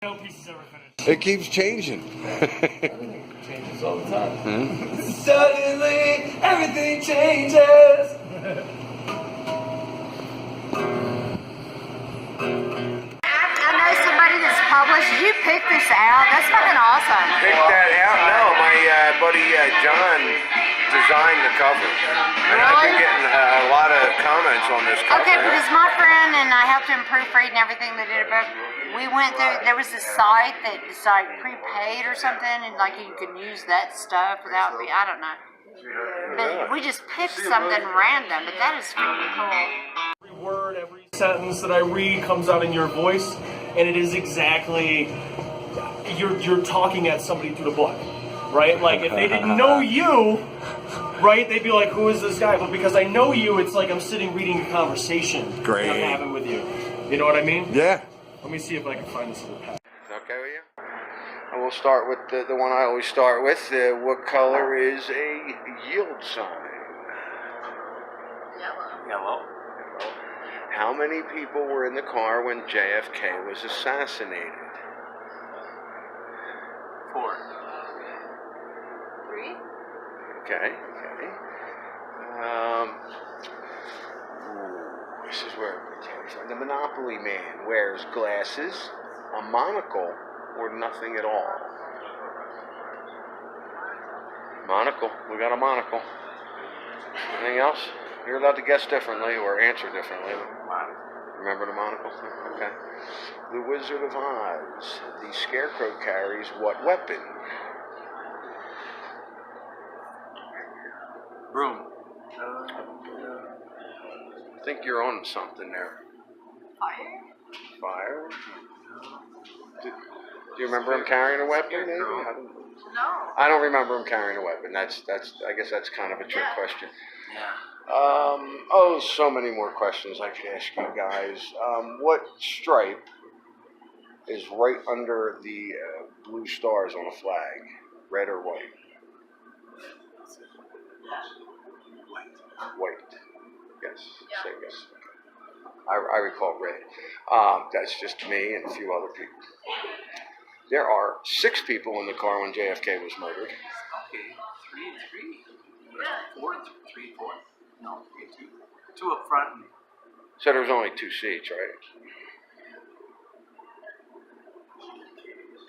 No pieces ever finished. It keeps changing. Everything changes all the time. Hmm? Suddenly, everything changes. I know somebody that's published. You picked this out. That's fucking awesome. Pick that out? No, my buddy John designed the cover. And I've been getting a lot of comments on this cover. Okay, because my friend and I helped him proofread and everything they did about. We went through. There was this site that's like prepaid or something, and like you can use that stuff without me. I don't know. But we just picked something random. But that is really cool. Every word, every sentence that I read comes out in your voice, and it is exactly you're talking at somebody through the book, right? Like if they didn't know you, right, they'd be like, "Who is this guy?" But because I know you, it's like I'm sitting reading a conversation Great. that I'm having with you. You know what I mean? Yeah. Let me see if I can find this little pack. Okay with you? And we'll start with the one I always start with. What color is a yield sign? Yellow. How many people were in the car when JFK was assassinated? 4. 3. Okay. This is where the Monopoly man wears glasses, a monocle, or nothing at all. Monocle. We got a monocle. Anything else? You're allowed to guess differently or answer differently. Remember the monocle? Okay. The Wizard of Oz. The Scarecrow carries what weapon? Broom. I think you're on something there. Fire? Do you remember him carrying a weapon, maybe? No. I don't remember him carrying a weapon. I guess that's kind of a trick question. Yeah. So many more questions I could ask you guys. What stripe is right under the blue stars on a flag? Red or white? White. Yes. Yeah. Say yes. I recall red. That's just me and a few other people. There are 6 people in the car when JFK was murdered. Okay. 3 and 3. 4 and 3, 4. No, 3 and 2. 2 up front. So there was only 2 seats, right?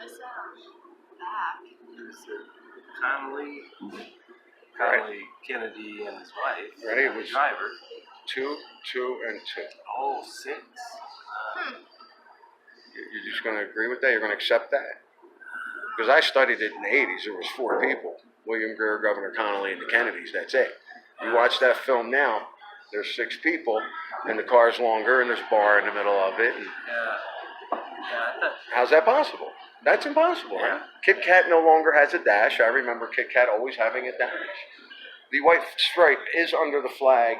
This back. There's Connolly, Kennedy, and his wife. Ready? It And the was driver. 2, 2, and 2. Oh, 6. You're just going to agree with that? You're going to accept that? Because I studied it in the 80s. There was 4 people. William Greer, Governor Connolly, and the Kennedys. That's it. You watch that film now, there's 6 people, and the car's longer, and there's a bar in the middle of it. And Yeah, I thought. how's that possible? That's impossible, right? Kit Kat no longer has a dash. I remember Kit Kat always having a dash. The white stripe is under the flag.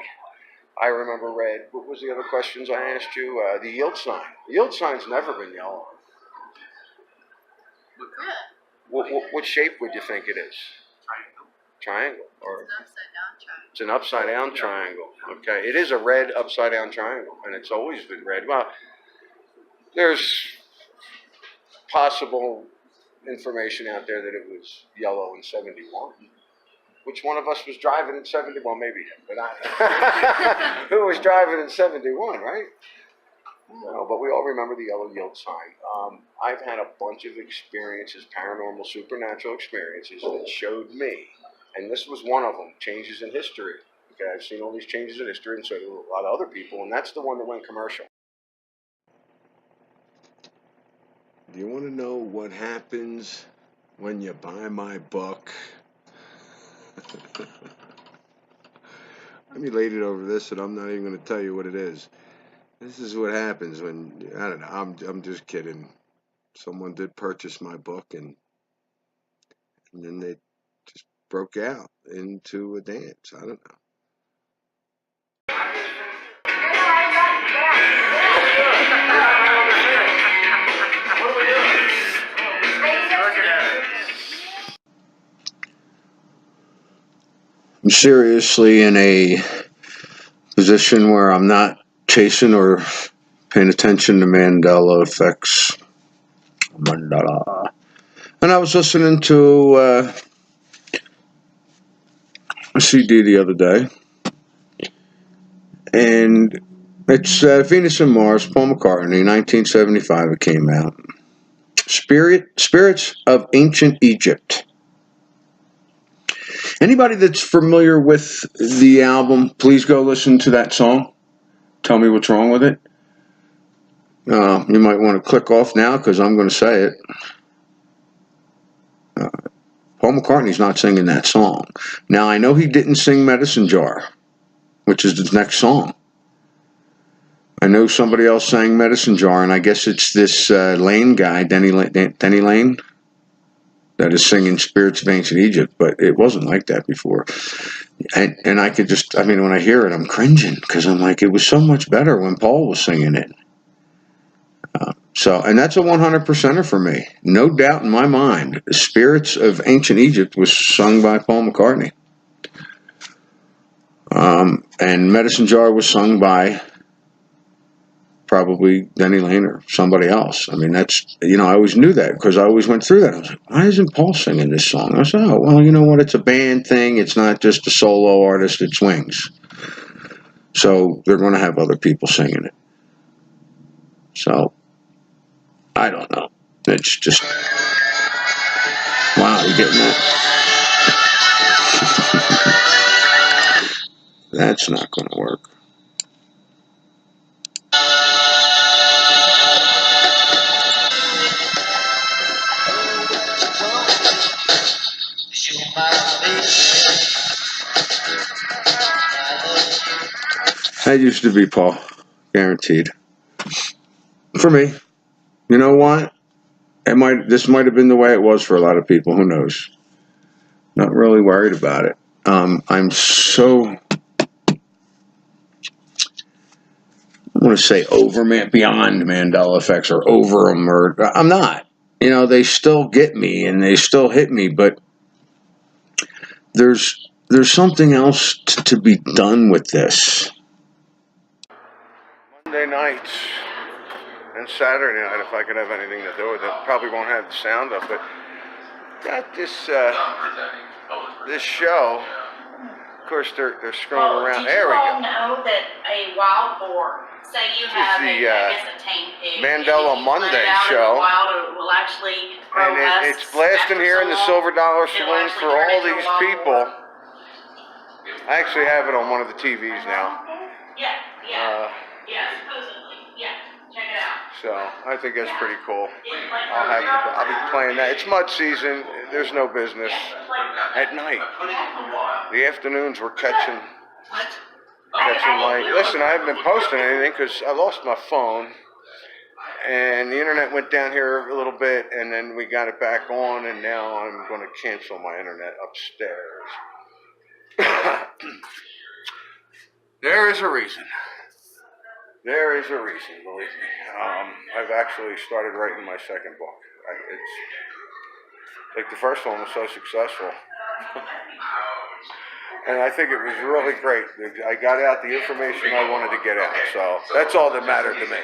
I remember red. What was the other questions I asked you? The yield sign. The yield sign's never been yellow. What shape would you think it is? Triangle. Or it's an upside down triangle. Okay. It is a red upside down triangle, and it's always been red. Well, there's possible information out there that it was yellow in 71. Which one of us was driving in 71? Well, maybe him, but I. Who was driving in 71, right? No, but we all remember the yellow yield sign. I've had a bunch of experiences, paranormal, supernatural experiences that showed me, and this was one of them, changes in history. Okay, I've seen all these changes in history, and so do a lot of other people, and that's the one that went commercial. Do you want to know what happens when you buy my book? I'm elated over this, and I'm not even going to tell you what it is. This is what happens when, I don't know, I'm just kidding. Someone did purchase my book, and then they just broke out into a dance. I don't know. I'm seriously in a position where I'm not chasing or paying attention to Mandela effects Mandala. And I was listening to a CD the other day, and it's Venus and Mars, Paul McCartney, 1975 it came out. Spirits of Ancient Egypt. Anybody that's familiar with the album, please go listen to that song. Tell me what's wrong with it. You might want to click off now because I'm going to say it. Paul McCartney's not singing that song. Now, I know he didn't sing Medicine Jar, which is the next song. I know somebody else sang Medicine Jar, and I guess it's this Lane guy, Denny Lane, that is singing Spirits of Ancient Egypt, but it wasn't like that before. And I could just, I mean, when I hear it, I'm cringing, because I'm like, it was so much better when Paul was singing it. And that's a 100%er for me. No doubt in my mind. Spirits of Ancient Egypt was sung by Paul McCartney. And Medicine Jar was sung by probably Denny Lane or somebody else. I mean, that's, I always knew that because I always went through that. I was like, why isn't Paul singing this song? I said, oh, well, you know what? It's a band thing. It's not just a solo artist. It swings. So they're going to have other people singing it. So I don't know. It's just, wow, you getting that? That's not going to work. That used to be Paul, guaranteed. For me, you know what? This might have been the way it was for a lot of people. Who knows? Not really worried about it. I'm so, I want to say beyond Mandela effects or over them, or I'm not. They still get me and they still hit me, but there's something else to be done with this. Monday nights and Saturday night, if I could have anything to do with it, probably won't have the sound up, but got this show. Of course, they're scrolling around. There we go. Did you all know that a wild boar, say you have a tame pig, Mandela and if you Monday let it out show. In the wild, it will actually grow And it's blasting here in the Silver Dollar Saloon for all these people. I actually have it on one of the TVs now. Yeah, supposedly. Yeah, check it out. So I think that's pretty cool. I'll be playing that. It's mud season. There's no business. At night, the afternoons we're catching light. Listen, I haven't been posting anything because I lost my phone, and the internet went down here a little bit, and then we got it back on, and now I'm going to cancel my internet upstairs. There is a reason. There is a reason, believe me. I've actually started writing my second book. It's like the first one was so successful. And I think it was really great. I got out the information I wanted to get out. So that's all that mattered to me.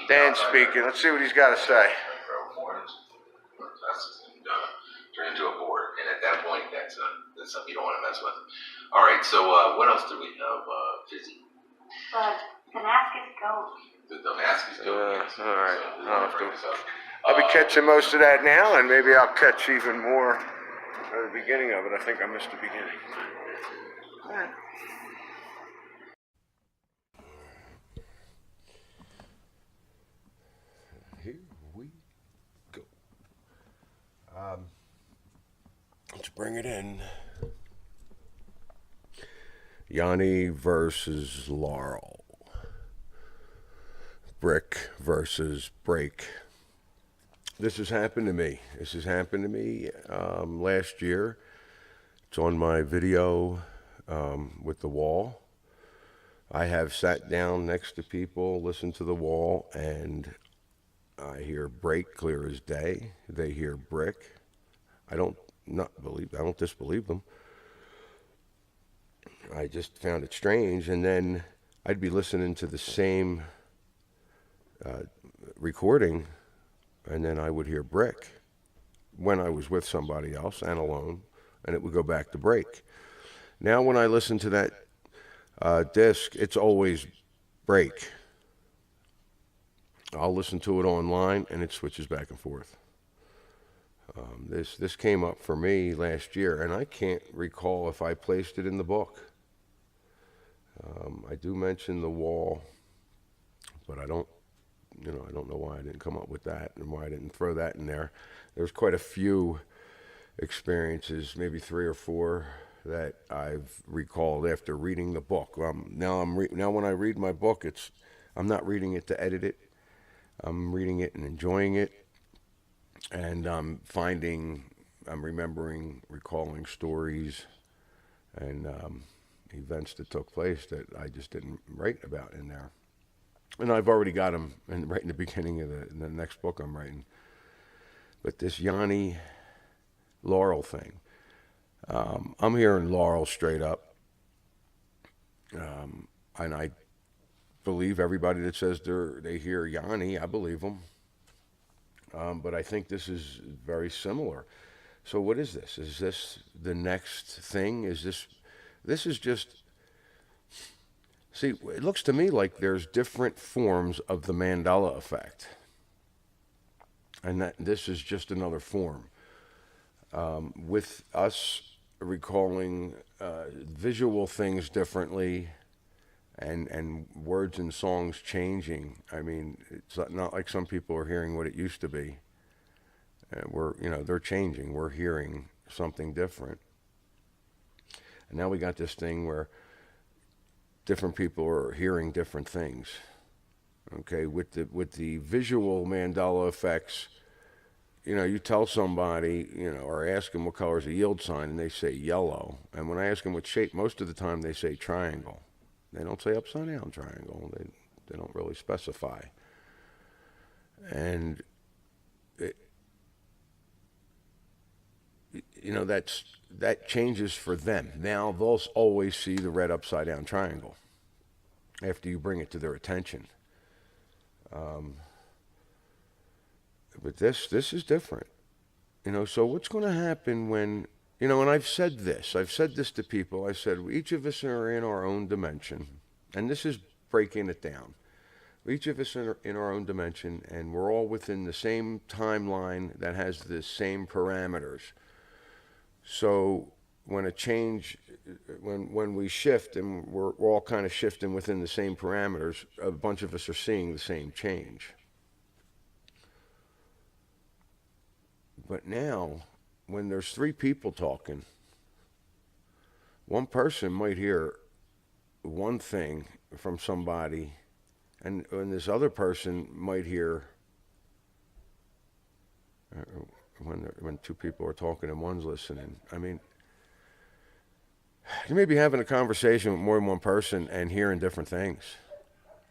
Dan speaking. Let's see what he's got to say. Turn into a board, and at that point, that's something you don't want to mess with. All right, so what else do we have, Fizzy? The mask is gold. The mask is gold. All right. I'll be catching most of that now, and maybe I'll catch even more at the beginning of it. I think I missed the beginning. All right. Here we go. Let's bring it in. Yanni versus Laurel. Brick versus break. This has happened to me. Last year. It's on my video with the wall. I have sat down next to people, listened to the wall, and I hear break clear as day. They hear brick. I don't disbelieve them. I just found it strange, and then I'd be listening to the same recording, and then I would hear break when I was with somebody else and alone, and it would go back to break. Now when I listen to that disc, it's always break. I'll listen to it online, and it switches back and forth. This came up for me last year, and I can't recall if I placed it in the book. I do mention the wall, but I don't know why I didn't come up with that and why I didn't throw that in there. There's quite a few experiences, maybe 3 or 4, that I've recalled after reading the book. Now when I read my book, I'm not reading it to edit it. I'm reading it and enjoying it, and I'm remembering, recalling stories and events that took place that I just didn't write about in there. And I've already got them right in the beginning of the next book I'm writing. But this Yanni Laurel thing, I'm hearing Laurel straight up, and I believe everybody that says they hear Yanni. I believe them, but I think this is very similar. So what is this? Is this the next thing? This is just, see, it looks to me like there's different forms of the Mandela effect, and that this is just another form. With us recalling visual things differently, and words and songs changing. I mean, it's not like some people are hearing what it used to be. They're changing. We're hearing something different. And now we got this thing where different people are hearing different things. Okay, with the visual Mandela effects, you tell somebody, or ask them what color is a yield sign, and they say yellow. And when I ask them what shape, most of the time they say triangle. They don't say upside down triangle. They don't really specify. And that changes for them. Now they'll always see the red upside down triangle after you bring it to their attention. But this is different. So what's going to happen when, and I've said this to people. I said, each of us are in our own dimension, and this is breaking it down. Each of us are in our own dimension, and we're all within the same timeline that has the same parameters. So when we shift, and we're all kind of shifting within the same parameters, a bunch of us are seeing the same change. But now, when there's 3 people talking, one person might hear one thing from somebody, and this other person might hear, when 2 people are talking and one's listening. I mean, you may be having a conversation with more than one person and hearing different things.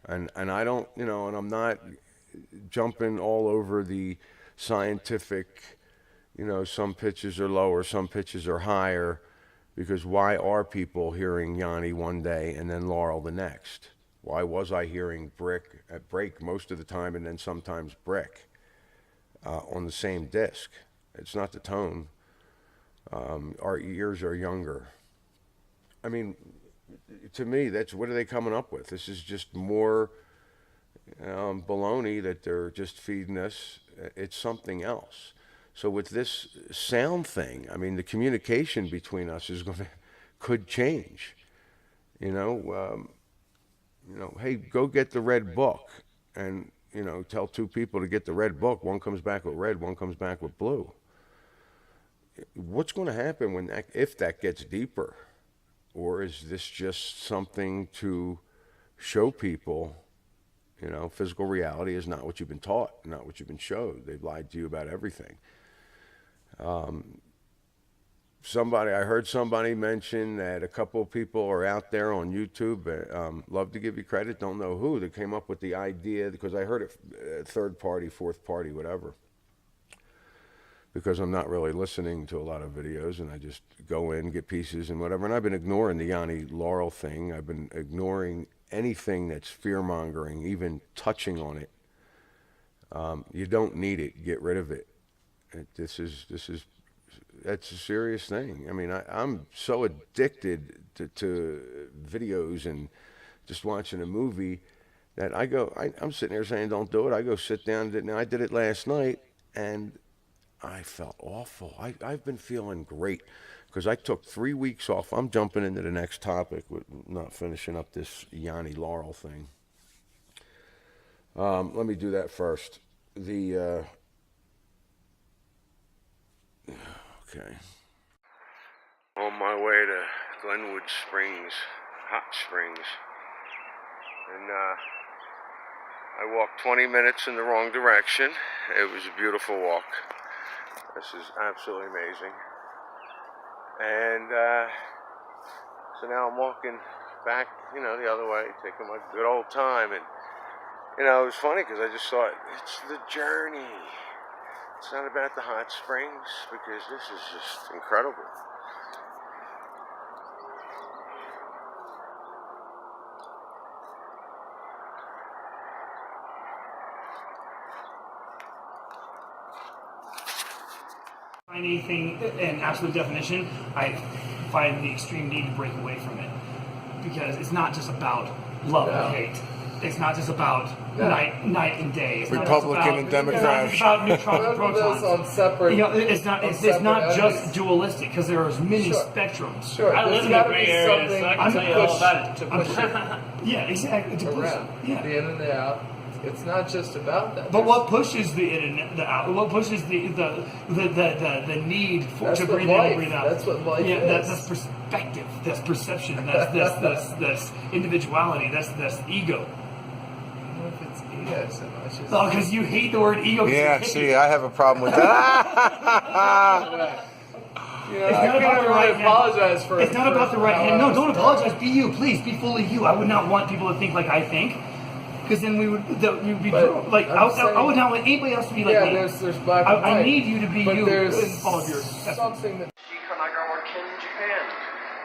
And I don't, and I'm not jumping all over the scientific, some pitches are lower, some pitches are higher, because why are people hearing Yanni one day and then Laurel the next? Why was I hearing break most of the time and then sometimes brick on the same disc? It's not the tone. Our ears are younger. I mean, to me, what are they coming up with? This is just more baloney that they're just feeding us. It's something else. So with this sound thing, I mean, the communication between us could change. Hey, go get the red book, and tell 2 people to get the red book. One comes back with red, one comes back with blue. What's going to happen if that gets deeper? Or is this just something to show people, physical reality is not what you've been taught, not what you've been showed. They've lied to you about everything. I heard somebody mention that a couple of people are out there on YouTube, love to give you credit, don't know who, that came up with the idea, because I heard it 3rd party, 4th party, whatever. Because I'm not really listening to a lot of videos, and I just go in, get pieces and whatever. And I've been ignoring the Yanni Laurel thing. I've been ignoring anything that's fear-mongering, even touching on it. You don't need it. Get rid of it. That's a serious thing. I mean, I'm so addicted to videos and just watching a movie that I'm sitting there saying, don't do it. I go sit down. Now, I did it last night, and I felt awful. I've been feeling great because I took 3 weeks off. I'm jumping into the next topic, with not finishing up this Yanni Laurel thing. Let me do that first. Okay. On my way to Glenwood Springs, Hot Springs, and I walked 20 minutes in the wrong direction. It was a beautiful walk. This is absolutely amazing. And so now I'm walking back, the other way, taking my good old time. And, it was funny because I just thought, it's the journey. It's not about the hot springs, because this is just incredible. Anything in absolute definition, I find the extreme need to break away from it, because it's not just about love and hate. It's not just about night and day. It's Republican and Democrat. It's not just about neutrons and protons. On separate, it's not just dualistic, because there are many spectrums. Sure, I live in a gray area, so I can tell you all about it. To push it Yeah, exactly. To push around, yeah. the in and the out. It's not just about that. But what pushes the in and the out? What pushes the need to breathe in and breathe out? That's what life is. That's perspective. That's perception. That's individuality. That's ego. I don't know if it's ego so much as Because you hate the word ego. Yeah, see, I have a problem with that. I couldn't really apologize for. It's not about the right hand. No, don't apologize. Be you, please. Be fully you. I would not want people to think like I think. Because then we would be like I would not want anybody else to be like me. There's black and white. I need you to be but you there's in all of your something that.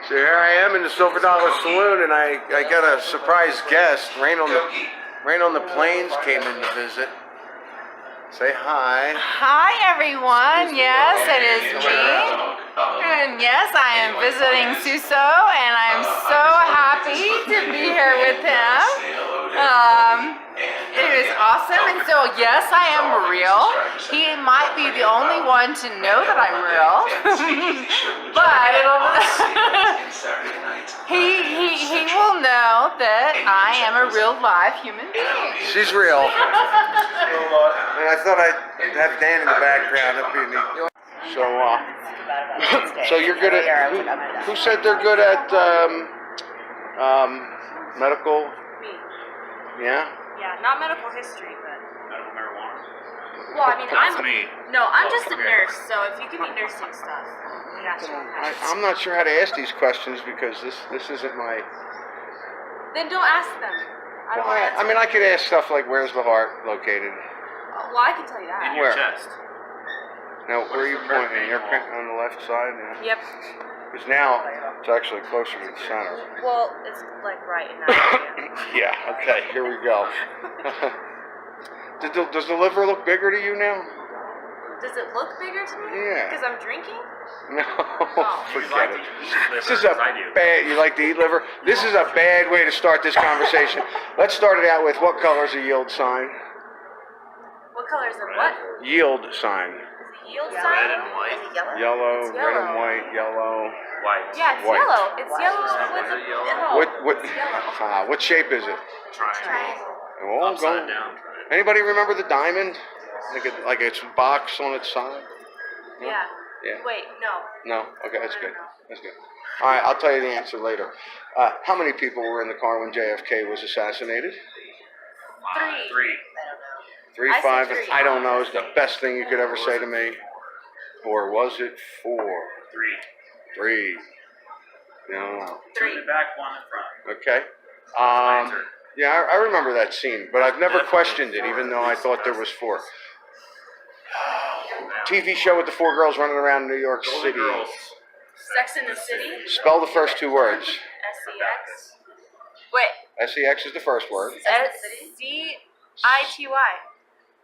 So here I am in the Silver Dollar Saloon, and I got a surprise guest. Rain on the Plains came in to visit. Say hi. Hi, everyone. Yes, it is me. And yes, I am visiting Suso, and I'm so happy to be here with him. It is awesome, and so yes, I am real. He might be the only one to know that I'm real, but he will know that I am a real live human being. She's real. And I thought I'd have Dan in the background. That'd be neat. So you're good at. Who said they're good at medical? Me. Yeah. Yeah, not medical history, but. Medical marijuana? Well, I mean, That's me. I'm just a nurse, so if you give me nursing stuff, that's what I'm not sure how to ask these questions because this isn't my. Then don't ask them. I don't want to answer. I mean, I could ask stuff like, "Where's the heart located?" Well, I can tell you that. In your Where? chest. Now, where are you pointing? You're on the left side. Yep. Because now it's actually closer to the center. Well, it's like right in that area. Yeah. Okay. Here we go. Does the liver look bigger to you now? Does it look bigger to me? Yeah. Because I'm drinking? No. Forget like it. to eat liver This is as I do. You like to eat liver? This is a bad way to start this conversation. Let's start it out with what color is a yield sign? What color is it? What? Yield sign. Is it yield sign? Red and white. Is it yellow? Yellow, It's red and yellow. white, yellow. White. Yeah, it's White. yellow. It's yellow with a yellow. What shape is it? Triangle. Oh, Upside down triangle. Anybody remember the diamond? Like it's box on its side? No? Yeah. Yeah. Wait, no. No? Okay, that's good. That's good. All right, I'll tell you the answer later. How many people were in the car when JFK was assassinated? Three. Three, I said five. three. I don't know is the best thing you could ever say to me. Or was it four? Three. No. Three. Back, one in front. Okay. Yeah, I remember that scene, but I've never questioned it, even though I thought there was four. TV show with the four girls running around New York City. Sex in the City? Spell the first two words. S-E-X? Wait. S-E-X is the first word. S-C-I-T-Y.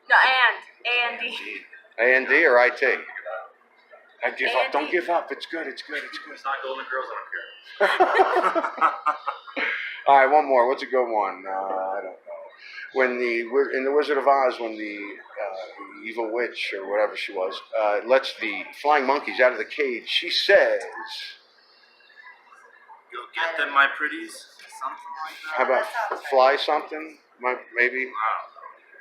No, and A&D. A&D or IT? I give up. A&D. Don't give up. It's good. It's good. It's good. It's not Golden Girls, I don't care. All right, one more. What's a good one? I don't know. When in the Wizard of Oz, when the evil witch or whatever she was lets the flying monkeys out of the cage, she says, Go get them, my pretties. Something like that. "How about fly something? Maybe."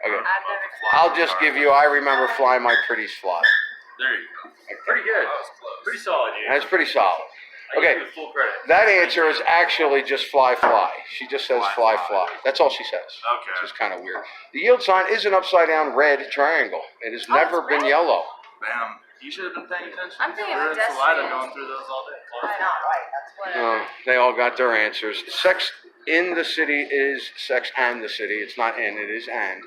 Okay. I've never. I'll just give you. I remember "Fly My Pretties Fly." There you go. Pretty good. Pretty solid, yeah. That's pretty solid. I Okay. give you full credit. That answer is actually just "fly, fly." She just says "fly, fly." That's all she says. Okay. Which is kind of weird. The yield sign is an upside down red triangle. It has never it's been red? yellow. Bam. You should have been paying attention. I'm thinking We're in pedestrians. Salida going through those all day. I know, right? That's what. They all got their answers. Sex in the city is sex and the city. It's not in, it is and.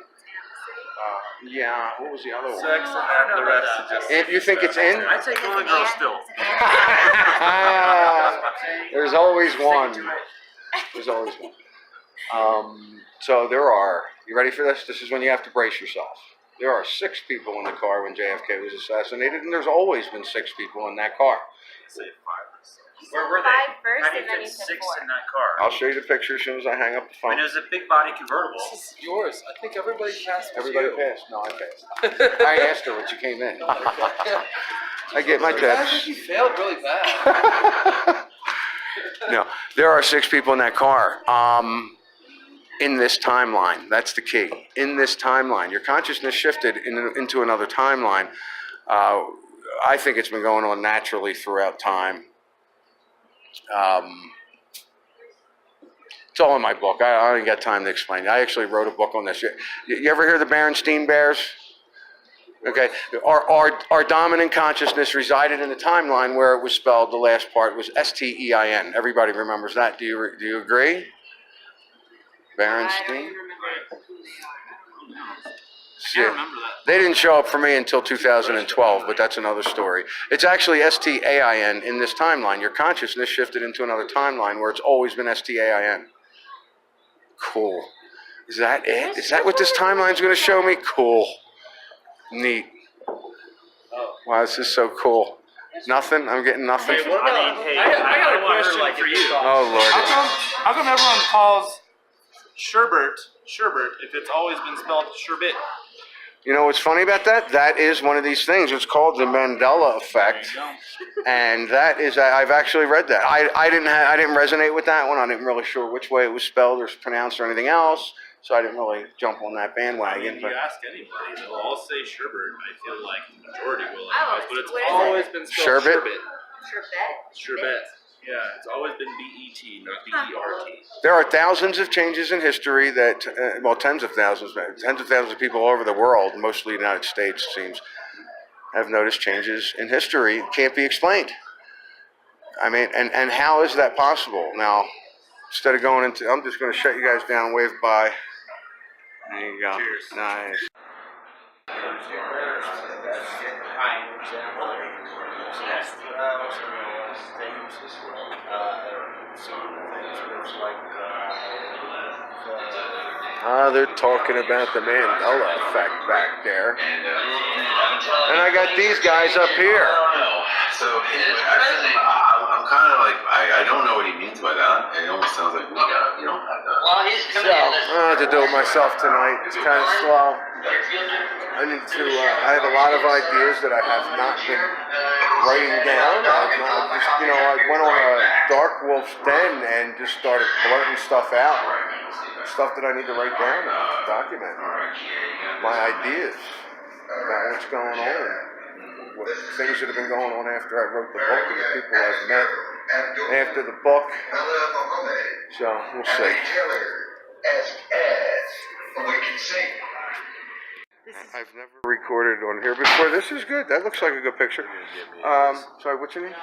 Yeah, what was the other one? Sex and the rest is just. You think it's in? I take Golden Girls still. There's always one. There's always one. So there are, you ready for this? This is when you have to brace yourself. There are 6 people in the car when JFK was assassinated, and there's always been 6 people in that car. Say 5 or 6. You Where said were 5 they? first, How do you and then fit you said 6 4. in that car? I'll show you the picture as soon as I hang up the I phone. mean, it was a big body convertible. This is yours. I think everybody passed. with Everybody you. passed. No, I passed. I asked her when she came in. I get my I tips. think you failed really bad. No, there are 6 people in that car. In this timeline, that's the key. In this timeline, your consciousness shifted into another timeline. I think it's been going on naturally throughout time. It's all in my book. I don't got time to explain it. I actually wrote a book on this. You ever hear the Berenstain Bears? Okay, our dominant consciousness resided in the timeline where it was spelled. The last part was Stein. Everybody remembers that. Do you agree? Berenstain. I remember that. They didn't show up for me until 2012, but that's another story. It's actually Stain in this timeline. Your consciousness shifted into another timeline where it's always been Stain. Cool. Is that it? Is that what this timeline's going to show me? Cool. Neat. Wow, this is so cool. Nothing? I'm getting nothing. Hey, what about, hey, I got a want her question like for it you. too. Oh, Lord. How come everyone calls sherbet if it's always been spelled sherbet? You know what's funny about that? That is one of these things. It's called the Mandela effect. And that is, I've actually read that. I didn't resonate with that one. I didn't really sure which way it was spelled or pronounced or anything else. So I didn't really jump on that I bandwagon. mean, But you ask anybody, they'll all say sherbet. I feel like the majority will, Oh, anyways, but it's what is it? always been spelled Sherbet? sherbet. Sherbet. Yeah, it's always been B-E-T, not B-E-R-T. there are thousands of changes in history that, tens of thousands of people all over the world, mostly the United States, it seems, have noticed changes in history. It can't be explained. I mean, and how is that possible? Now, instead of going into, I'm just going to shut you guys down, wave bye. There you go. Cheers. Nice. They're talking about the Mandela effect back there. And I got these guys up here. So I'm kind of like I don't know what he means by that. It almost sounds like you don't have that. Well, he's So, I have to do it myself tonight. It's kind of slow. I need to, I have a lot of ideas that I have not been writing down. I went on a Dark Wolf's Den and just started blurting stuff out. Stuff that I need to write down and document. My ideas about what's going on. What things that have been going on after I wrote the book and the people I've met after the book. So, we'll see. I've never recorded on here before. This is good. That looks like a good picture. Sorry, what's your name?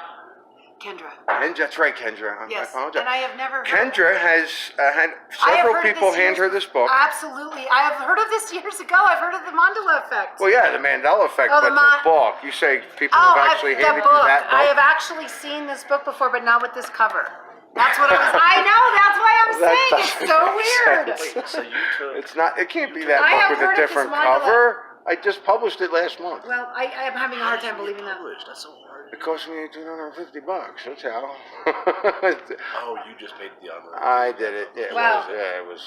Kendra. That's right, Kendra. I Yes. apologize. And I have never heard. Kendra has had I have several heard of people this hand her years- this book. Absolutely. I have heard of this years ago. I've heard of the Mandela effect. Well, yeah, the Mandela effect, Oh, but the the book. You say people Oh, have actually the handed book. you that book? I have actually seen this book before, but not with this cover. That's what I was. I know. That's why I'm That's thing. It's so weird. Wait, so you took. It's not. It can't be that I have book with heard a of this different Mandela- cover. I just published it last month. Well, I am having a hard time believing that. That's so hard. It cost me $250. That's how. Oh, you just paid the online. I did it. Yeah, it Wow. was. Yeah, it was.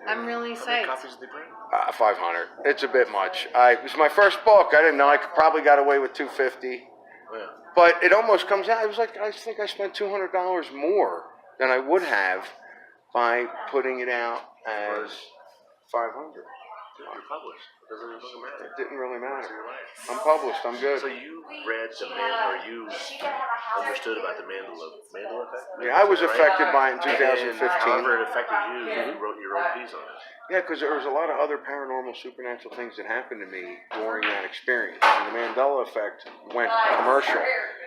I'm really How many psyched. copies did they print? 500. It's a bit much. It was my first book. I didn't know. I probably got away with 250. Yeah. But it almost comes out. It was like I think I spent $200 more than I would have by putting it out as 500. You're published. It doesn't even matter. It didn't really matter. So you're right. I'm published. I'm good. So you read or you understood about the Mandela effect? Yeah, I was affected by it in And 2015. however it affected you, you wrote your own piece on it. Yeah, because there was a lot of other paranormal, supernatural things that happened to me during that experience. And the Mandela effect went commercial.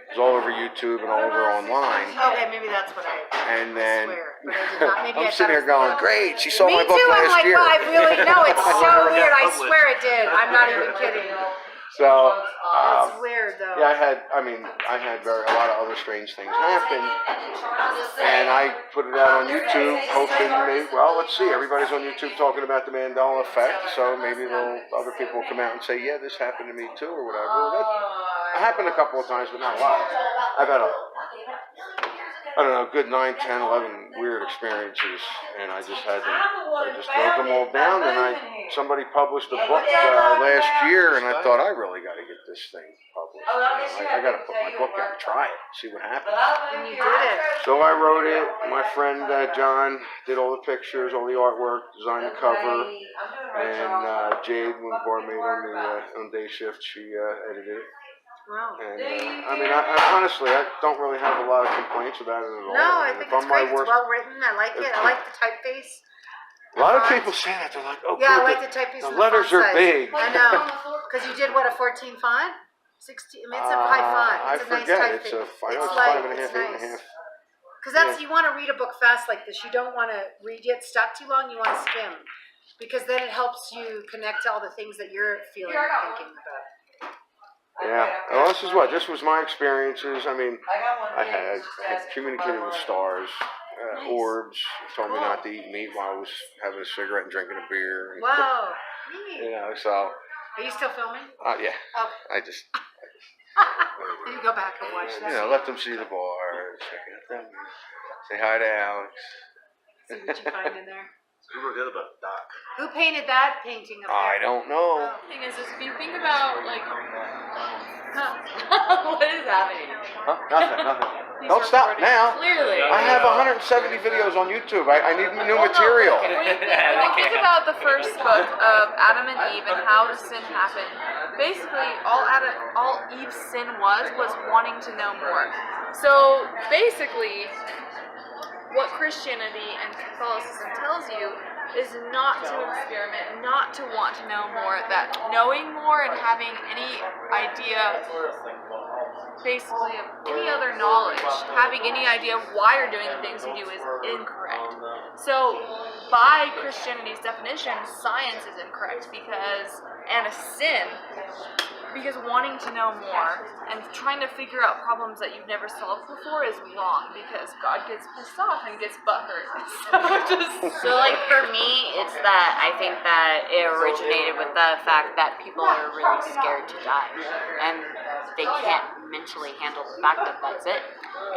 It was all over YouTube and all over online. Okay, maybe that's what I And then swear. But I did not. Maybe I I'm sitting here thought it was- going, great, she saw Me my book too. I'm last like, year. well, I really know. It's so Never got weird. I published. swear it did. I'm not even kidding. So, That's weird, though. yeah, I had a lot of other strange things happen. And I put it out on YouTube, hoping maybe, well, let's see, everybody's on YouTube talking about the Mandela effect, so maybe other people will come out and say, yeah, this happened to me too, or whatever. Well, that happened a couple of times, but not a lot. I've had a good 9, 10, 11 weird experiences, and I just wrote them all down, and somebody published a book last year, and I thought, I really got to get this thing published. I got to put my book out and try it, see what happens. And you did it. So I wrote it. My friend John did all the pictures, all the artwork, designed the cover, and Jade, when the bar made on day shift, she edited it. Wow. And I honestly, I don't really have a lot of complaints about it at all. No, I think If it's I'm my great. It's worst- well written. I like it. I like the typeface. A lot of people say that. They're like, oh, Yeah, I good, like the typeface. the and letters font are size. big. I know. Because you did what, a 14 font? 16? I mean, it's a high font. I It's a nice forget. typeface. I know it's light, 5.5, it's 8.5. nice. Because that's, you want to read a book fast like this. You don't want to get stuck too long. You want to skim. Because then it helps you connect to all the things that you're feeling or thinking about. Yeah. Well, this was my experiences. I mean, I had communicated with stars, orbs, told me not to eat meat while I was having a cigarette and drinking a beer. Wow. You know, so. Are you still filming? Yeah. Oh. I just Then you go back and watch that. let them see the bar, check out them, say hi to Alex. See what you find in there. Who wrote the other book? Doc. Who painted that painting up there? I don't know. Thing is if you think about like, what is happening? Huh? Nothing. Don't stop now. Clearly. I have 170 videos on YouTube. I need new material. When you think about the first book of Adam and Eve and how the sin happened, basically all Eve's sin was wanting to know more. So basically, what Christianity and Catholicism tells you is not to experiment, not to want to know more, that knowing more and having any idea, basically, of any other knowledge, having any idea of why you're doing the things you do is incorrect. So, by Christianity's definition, science is incorrect and a sin, because wanting to know more and trying to figure out problems that you've never solved before is wrong, because God gets pissed off and gets butthurt. So like for me, it's that I think that it originated with the fact that people are really scared to die, and they can't mentally handle the fact that that's it.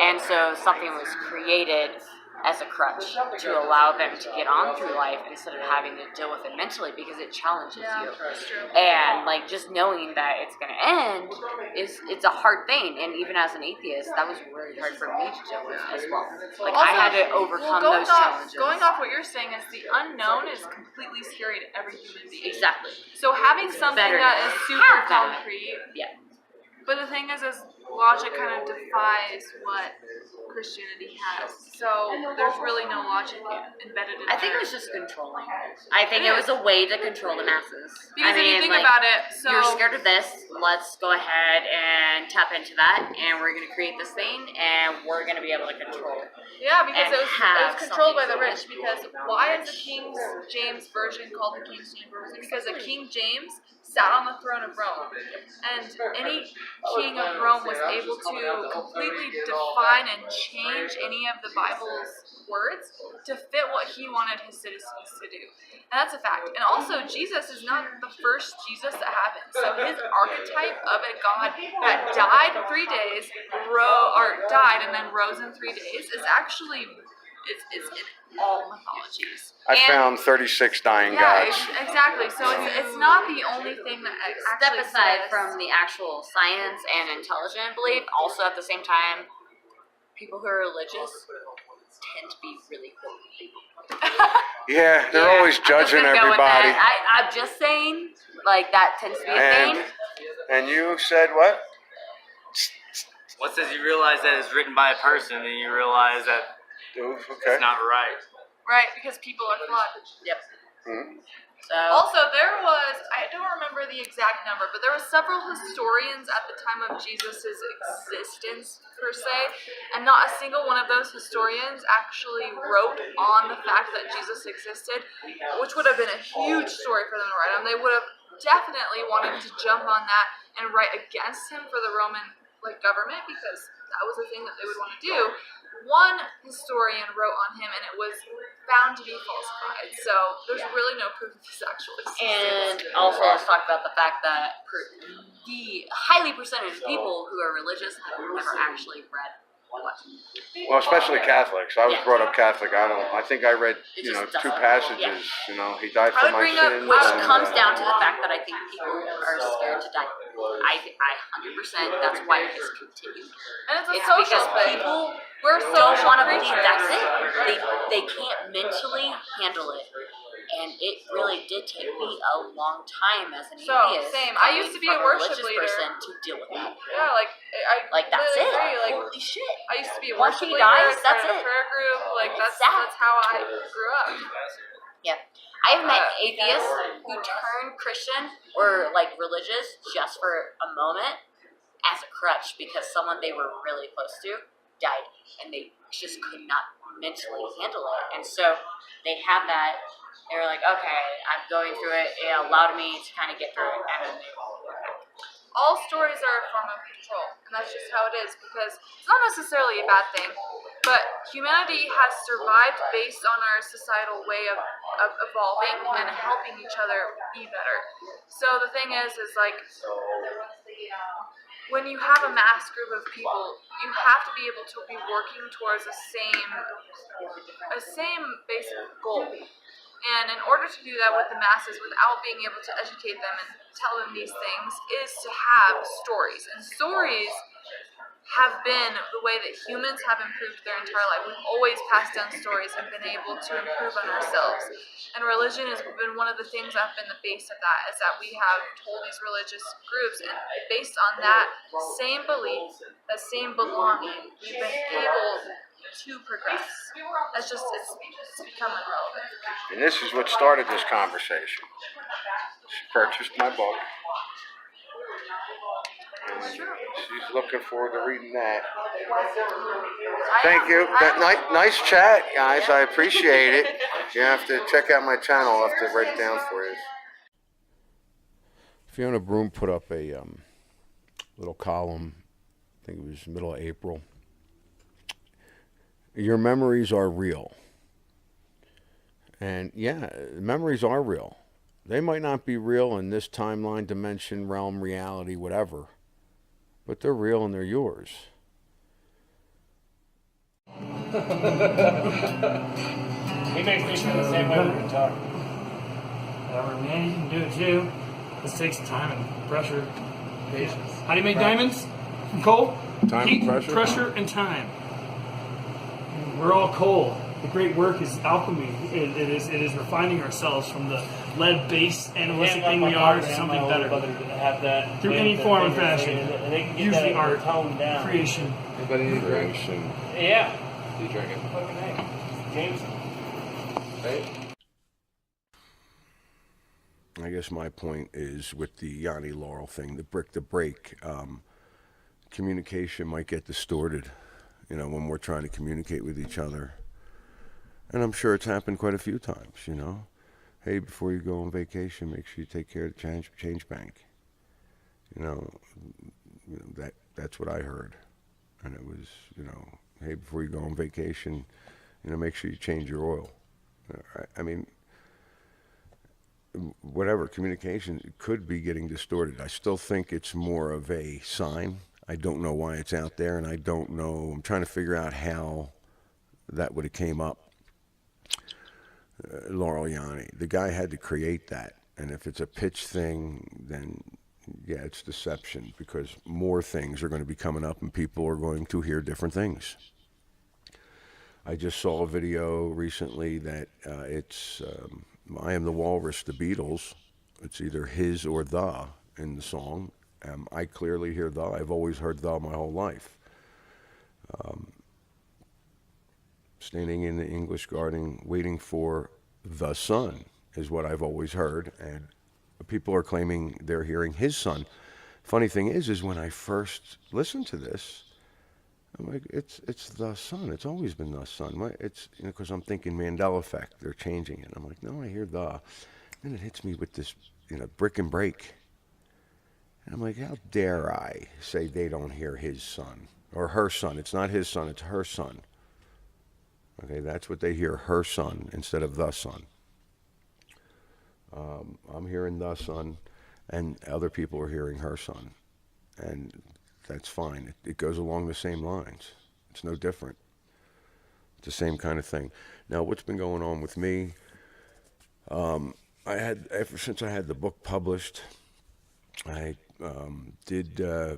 And so something was created as a crutch to allow them to get on through life instead of having to deal with it mentally, because it challenges you. And like just knowing that it's going to end it's a hard thing, and even as an atheist, that was really hard for me to deal with as well. Like I had to overcome those challenges. Going off what you're saying is the unknown is completely scary to every human being. Exactly. So having something better that is super have that. concrete. Yeah. But the thing is logic kind of defies what Christianity has. So there's really no logic embedded in I think it was just controlling. I think it was a way to control the masses. Because I if you mean, think like, about it, so you're scared of this, let's go ahead and tap into that, and we're going to create this thing, and we're going to be able to control it. yeah, because and it was have controlled by the something rich. Because why is the King James version called the King James version? Because the King James sat on the throne of Rome, and any king of Rome was able to completely define and change any of the Bible's words to fit what he wanted his citizens to do. And that's a fact. And also, Jesus is not the first Jesus that happened. So his archetype of a God that died in 3 days, died and then rose in 3 days is actually is in all mythologies. I found 36 dying gods. Exactly. So it's not the only thing that Step actually aside exists. from the actual science and intelligent belief, also at the same time, people who are religious tend to be really horrible people. Yeah, they're always I'm just judging gonna go with everybody. that. I'm just saying, like, that tends to be a thing. And you said what? Once as you realize that it's written by a person, then you realize that Okay. it's not right. Right, because people are flawed. Yep. Hmm. So Also, there was, I don't remember the exact number, but there were several historians at the time of Jesus' existence, per se, and not a single one of those historians actually wrote on the fact that Jesus existed, which would have been a huge story for them to write on. They would have definitely wanted to jump on that and write against him for the Roman government, because that was a thing that they would want to do. One historian wrote on him, and it was found to be falsified. So there's really no proof of his actual existence. And also, let's talk about the fact that the highly percentage of people who are religious have never actually read what. Well, especially Catholics. I was brought up Catholic. I think I read, It you know, just 2 doesn't- passages. yeah. You know, he died I for would my bring up, sins. which and, comes down to the fact that I think people are scared to die. I 100%, that's why it has continued. And it's a It's social because thing. people We're don't social want to believe creatures. that's it. They can't mentally handle it. And it really did take me a long time as an So, atheist, same. I used to be a coming from worship religious leader. person to deal with that. Yeah, Like, that's literally it. agree. Like, Holy shit. I used to be a Once worship he leader. dies, I that's started a it. prayer group. It's That's sad. how I grew up. Yeah. I've met atheists who turn Christian or religious just for a moment as a crutch because someone they were really close to died and they just could not mentally handle it. And so they had that. They were like, okay, I'm going through it. It allowed me to kind of get through it. And then they All stories are a form of control, and that's just how it is, because it's not necessarily a bad thing, but humanity has survived based on our societal way of evolving and helping each other be better. So the thing is when you have a mass group of people, you have to be able to be working towards a same basic goal. And in order to do that with the masses without being able to educate them and tell them these things is to have stories. And stories have been the way that humans have improved their entire life. We've always passed down stories and been able to improve on ourselves. And religion has been one of the things that have been the base of that, is that we have told these religious groups, and based on that same belief, that same belonging, we've been able to progress. It's become irrelevant. And this is what started this conversation. She purchased my book. And she's looking forward to reading that. Thank you. Nice chat, guys. I appreciate it. You have to check out my channel. I'll have to write it down for you. Fiona Broom put up a little column, I think it was middle of April. Your memories are real. And yeah, memories are real. They might not be real in this timeline, dimension, realm, reality, whatever. But they're real and they're yours. He makes me feel the same way when we talk. Whatever, man, you can do it too. This takes time and pressure, patience. How do you make diamonds? From coal? Time Heat, and pressure? pressure, and time. We're all coal. The great work is alchemy. It is refining ourselves from the lead-based animalistic thing we are to something better. Through any form and fashion. Usually art, creation. Anybody need drinks? Yeah. You drinking? Jameson. I guess my point is with the Yanni Laurel thing, the brick to break, communication might get distorted, when we're trying to communicate with each other. And I'm sure it's happened quite a few times, Hey, before you go on vacation, make sure you take care of the change bank. That's what I heard. And it was, hey, before you go on vacation, make sure you change your oil. I mean, whatever, communication could be getting distorted. I still think it's more of a sign. I don't know why it's out there, and I don't know. I'm trying to figure out how that would have came up. Laurel Yanni, the guy had to create that. And if it's a pitch thing, then yeah, it's deception, because more things are going to be coming up and people are going to hear different things. I just saw a video recently that it's I Am the Walrus, the Beatles. It's either his or the in the song. I clearly hear the. I've always heard the my whole life. Standing in the English garden waiting for the sun is what I've always heard, and people are claiming they're hearing his son. Funny thing is when I first listened to this, I'm like, it's the sun. It's always been the sun. It's because I'm thinking Mandela effect. They're changing it. I'm like, no, I hear the. Then it hits me with this, brick and break. And I'm like, how dare I say they don't hear his son or her son? It's not his son. It's her son. Okay, that's what they hear, her son, instead of the son. I'm hearing the son, and other people are hearing her son. And that's fine. It goes along the same lines. It's no different. It's the same kind of thing. Now, what's been going on with me, ever since I had the book published, I did a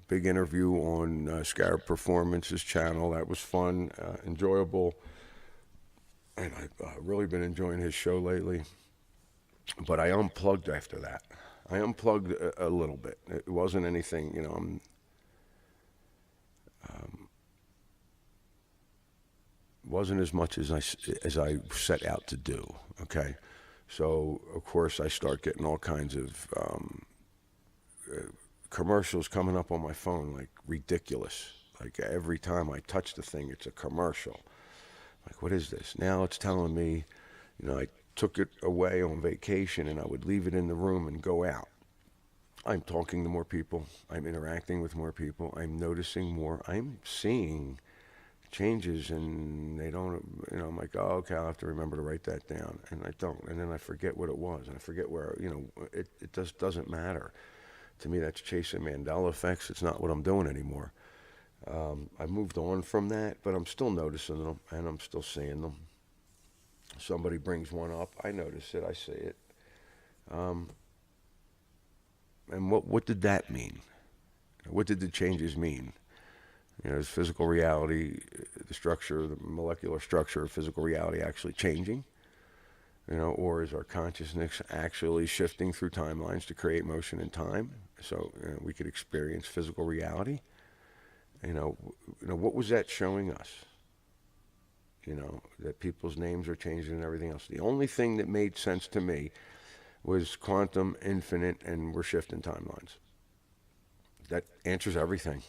big interview on Scarab Performance's channel. That was fun, enjoyable, and I've really been enjoying his show lately. But I unplugged after that. I unplugged a little bit. It wasn't anything, wasn't as much as I set out to do. Okay, so of course I start getting all kinds of commercials coming up on my phone, like ridiculous. Like every time I touch the thing, it's a commercial. Like, what is this? Now it's telling me, I took it away on vacation and I would leave it in the room and go out. I'm talking to more people. I'm interacting with more people. I'm noticing more. I'm seeing changes, and they don't, I'm like, oh, okay, I'll have to remember to write that down. And I don't. And then I forget what it was. And I forget where, it just doesn't matter. To me, that's chasing Mandela effects. It's not what I'm doing anymore. I moved on from that, but I'm still noticing them, and I'm still seeing them. Somebody brings one up, I notice it, I see it. And what did that mean? What did the changes mean? Is physical reality, the molecular structure of physical reality actually changing? Or is our consciousness actually shifting through timelines to create motion in time, so we could experience physical reality? What was that showing us? That people's names are changing and everything else. The only thing that made sense to me was quantum, infinite, and we're shifting timelines. That answers everything.